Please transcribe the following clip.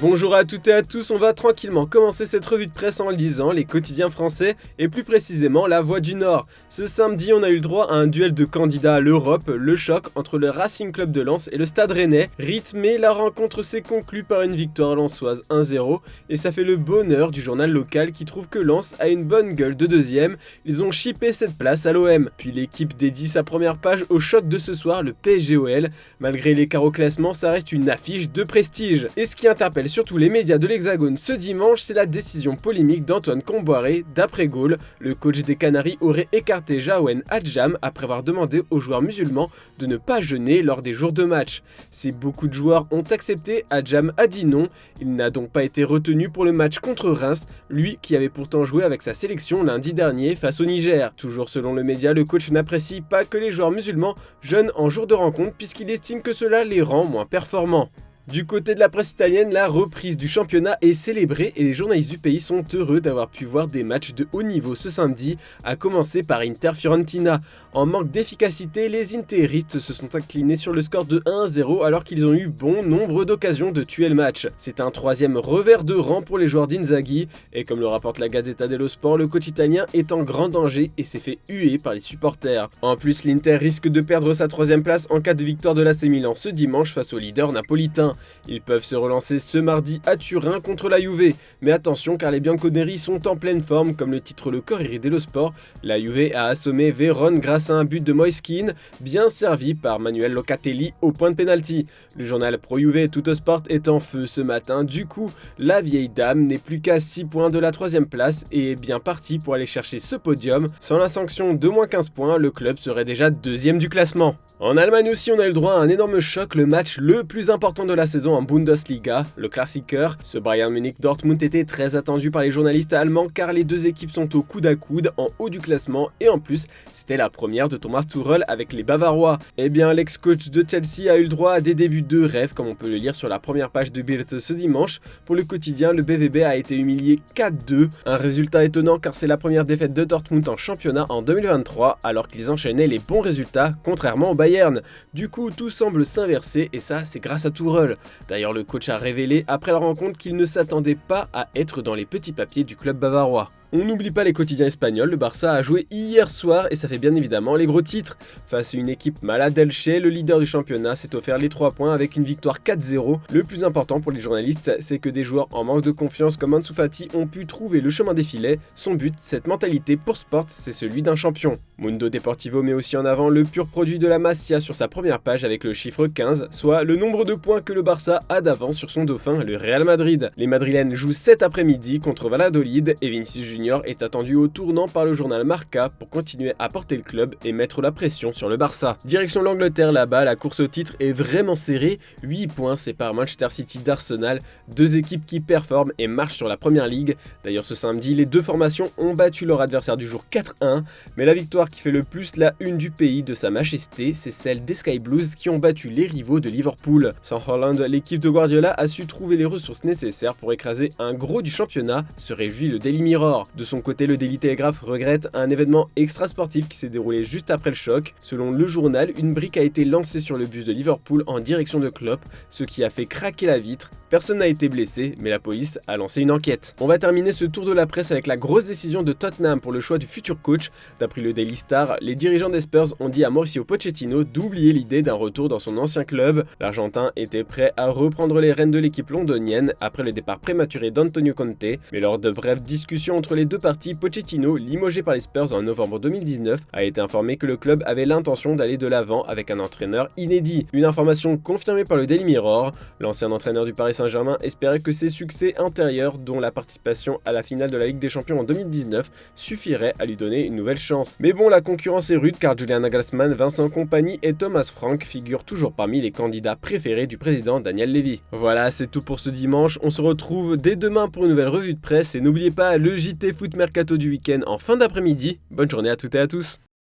Bonjour à toutes et à tous, on va tranquillement commencer cette revue de presse en lisant les quotidiens français et plus précisément La Voix du Nord. Ce samedi, on a eu le droit à un duel de candidats à l'Europe, le choc entre le Racing Club de Lens et le Stade Rennais. Rythmé, la rencontre s'est conclue par une victoire lensoise 1-0 et ça fait le bonheur du journal local qui trouve que Lens a une bonne gueule de deuxième. Ils ont chippé cette place à l'OM. Puis l'équipe dédie sa première page au choc de ce soir, le PSG-OL. Malgré l'écart au classement, ça reste une affiche de prestige. Et ce qui interpelle surtout les médias de l'Hexagone ce dimanche, c'est la décision polémique d'Antoine Comboiré. D'après Gaulle, le coach des Canaries aurait écarté Jaouen Adjam après avoir demandé aux joueurs musulmans de ne pas jeûner lors des jours de match. Si beaucoup de joueurs ont accepté, Adjam a dit non. Il n'a donc pas été retenu pour le match contre Reims, lui qui avait pourtant joué avec sa sélection lundi dernier face au Niger. Toujours selon le média, le coach n'apprécie pas que les joueurs musulmans jeûnent en jour de rencontre puisqu'il estime que cela les rend moins performants. Du côté de la presse italienne, la reprise du championnat est célébrée et les journalistes du pays sont heureux d'avoir pu voir des matchs de haut niveau ce samedi, à commencer par Inter-Fiorentina. En manque d'efficacité, les interistes se sont inclinés sur le score de 1-0 alors qu'ils ont eu bon nombre d'occasions de tuer le match. C'est un troisième revers de rang pour les joueurs d'Inzaghi et comme le rapporte la Gazzetta dello Sport, le coach italien est en grand danger et s'est fait huer par les supporters. En plus, l'Inter risque de perdre sa troisième place en cas de victoire de l'AC Milan ce dimanche face au leader napolitain. Ils peuvent se relancer ce mardi à Turin contre la Juve. Mais attention car les bianconeri sont en pleine forme, comme le titre le Corriere dello Sport. La Juve a assommé Vérone grâce à un but de Moiskin, bien servi par Manuel Locatelli au point de pénalty. Le journal pro-Juve Tuttosport est en feu ce matin, du coup la vieille dame n'est plus qu'à 6 points de la troisième place et est bien partie pour aller chercher ce podium. Sans la sanction de moins 15 points, le club serait déjà deuxième du classement. En Allemagne aussi, on a eu le droit à un énorme choc, le match le plus important de la saison en Bundesliga, le Klassiker. Ce Bayern Munich-Dortmund était très attendu par les journalistes allemands car les deux équipes sont au coude à coude en haut du classement et en plus, c'était la première de Thomas Tuchel avec les Bavarois. Eh bien, l'ex-coach de Chelsea a eu le droit à des débuts de rêve comme on peut le lire sur la première page de Bild ce dimanche. Pour le quotidien, le BVB a été humilié 4-2, un résultat étonnant car c'est la première défaite de Dortmund en championnat en 2023 alors qu'ils enchaînaient les bons résultats contrairement au Bayern. Du coup, tout semble s'inverser et ça, c'est grâce à Tuchel. D'ailleurs, le coach a révélé après la rencontre qu'il ne s'attendait pas à être dans les petits papiers du club bavarois. On n'oublie pas les quotidiens espagnols, le Barça a joué hier soir et ça fait bien évidemment les gros titres. Face à une équipe malade d'Elche, le leader du championnat s'est offert les 3 points avec une victoire 4-0. Le plus important pour les journalistes, c'est que des joueurs en manque de confiance comme Ansu Fati ont pu trouver le chemin des filets. Son but, cette mentalité pour Sport, c'est celui d'un champion. Mundo Deportivo met aussi en avant le pur produit de la Masia sur sa première page avec le chiffre 15, soit le nombre de points que le Barça a d'avance sur son dauphin, le Real Madrid. Les Madrilènes jouent cet après-midi contre Valladolid et Vinicius Junior est attendu au tournant par le journal Marca pour continuer à porter le club et mettre la pression sur le Barça. Direction l'Angleterre là-bas, la course au titre est vraiment serrée, 8 points séparent Manchester City d'Arsenal, deux équipes qui performent et marchent sur la première ligue. D'ailleurs ce samedi, les deux formations ont battu leur adversaire du jour 4-1, mais la victoire qui fait le plus la une du pays de sa majesté, c'est celle des Sky Blues qui ont battu les rivaux de Liverpool. Sans Haaland, l'équipe de Guardiola a su trouver les ressources nécessaires pour écraser un gros du championnat, se réjouit le Daily Mirror. De son côté, le Daily Telegraph regrette un événement extra-sportif qui s'est déroulé juste après le choc. Selon le journal, une brique a été lancée sur le bus de Liverpool en direction de Klopp, ce qui a fait craquer la vitre. Personne n'a été blessé, mais la police a lancé une enquête. On va terminer ce tour de la presse avec la grosse décision de Tottenham pour le choix du futur coach. D'après le Daily Star, les dirigeants des Spurs ont dit à Mauricio Pochettino d'oublier l'idée d'un retour dans son ancien club. L'Argentin était prêt à reprendre les rênes de l'équipe londonienne après le départ prématuré d'Antonio Conte, mais lors de brèves discussions entre les deux parties, Pochettino, limogé par les Spurs en novembre 2019, a été informé que le club avait l'intention d'aller de l'avant avec un entraîneur inédit. Une information confirmée par le Daily Mirror. L'ancien entraîneur du Paris Saint-Germain espérait que ses succès antérieurs, dont la participation à la finale de la Ligue des Champions en 2019, suffirait à lui donner une nouvelle chance. Mais bon, la concurrence est rude car Julian Nagelsmann, Vincent Kompany et Thomas Frank figurent toujours parmi les candidats préférés du président Daniel Levy. Voilà, c'est tout pour ce dimanche. On se retrouve dès demain pour une nouvelle revue de presse et n'oubliez pas le JT Foot Mercato du week-end en fin d'après-midi. Bonne journée à toutes et à tous.